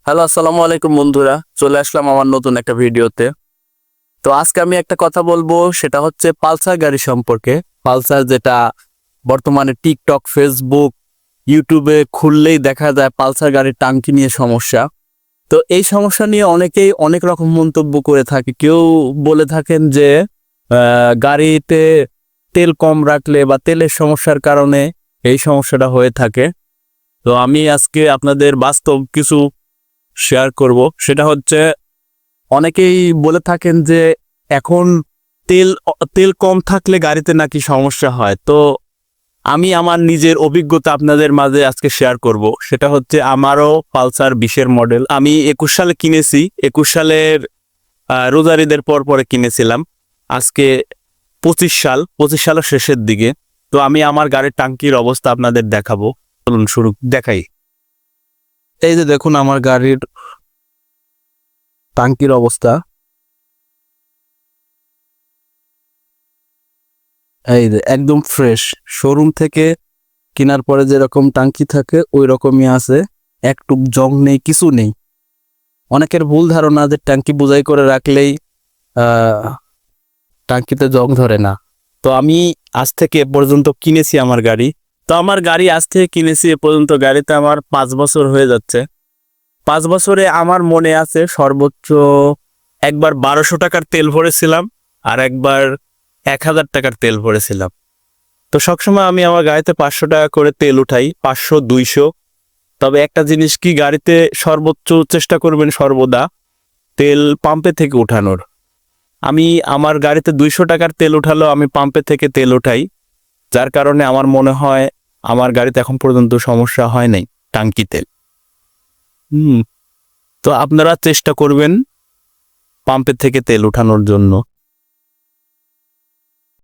Hello, আসসালামু আলাইকুম বন্ধুরা। চলে আসলাম আমার নতুন একটা ভিডিওতে। তো আজকে আমি একটা কথা বলবো, সেটা হচ্ছে পালসার গাড়ি সম্পর্কে। পালসার যেটা বর্তমানে টিকটক, ফেসবুক, ইউটিউবে খুললেই দেখা যায় পালসার গাড়ির টাঙ্কি নিয়ে সমস্যা। তো এই সমস্যা নিয়ে অনেকেই অনেক রকম মন্তব্য করে থাকে। কেউ বলে থাকেন যে গাড়িতে তেল কম রাখলে বা তেলের সমস্যার কারণে এই সমস্যাটা হয়ে থাকে। তো আমি আজকে আপনাদের বাস্তব কিছু শেয়ার করব। সেটা হচ্ছে, অনেকেই বলে থাকেন যে এখন তেল তেল কম থাকলে গাড়িতে নাকি সমস্যা হয়। তো আমি আমার নিজের অভিজ্ঞতা আপনাদের মাঝে আজকে শেয়ার করব। সেটা হচ্ছে, আমারও পালসার 20-এর মডেল। আমি 21 সালে কিনেছি। 21 সালের রোজার ঈদের পর পরে কিনেছিলাম। আজকে 25 সালের শেষের দিকে। তো আমি আমার গাড়ির টাঙ্কির অবস্থা আপনাদের দেখাবো। চলুন শুরু দেখাই। এই যে দেখুন আমার গাড়ির টাঙ্কির অবস্থা। এই যে একদম ফ্রেশ, শোরুম থেকে কেনার পরে যেরকম টাঙ্কি থাকে ওই রকমই আছে। একটু জং নেই, কিছু নেই। অনেকের ভুল ধারণা যে ট্যাঙ্কি বোঝাই করে রাখলেই টাঙ্কিতে জং ধরে না। তো আমি আজ থেকে এ পর্যন্ত কিনেছি আমার গাড়ি। তো আমার গাড়ি আজ থেকে কিনেছি এ পর্যন্ত গাড়িতে আমার 5 বছর হয়ে যাচ্ছে। 5 বছরে আমার মনে আছে সর্বোচ্চ একবার 1200 টাকার তেল ভরেছিলাম, আর একবার 1000 টাকার তেল ভরেছিলাম। তো সবসময় আমি আমার গাড়িতে 500 টাকা করে তেল উঠাই, 500, 200। তবে একটা জিনিস কি, গাড়িতে সর্বোচ্চ চেষ্টা করবেন সর্বদা তেল পাম্পে থেকে উঠানোর। আমি আমার গাড়িতে 200 টাকার তেল উঠালেও আমি পাম্পে থেকে তেল উঠাই, যার কারণে আমার মনে হয় আমার গাড়িতে এখন পর্যন্ত সমস্যা হয় নাই টাঙ্কি তেল। তো আপনারা চেষ্টা করবেন পাম্পে থেকে তেল উঠানোর জন্য।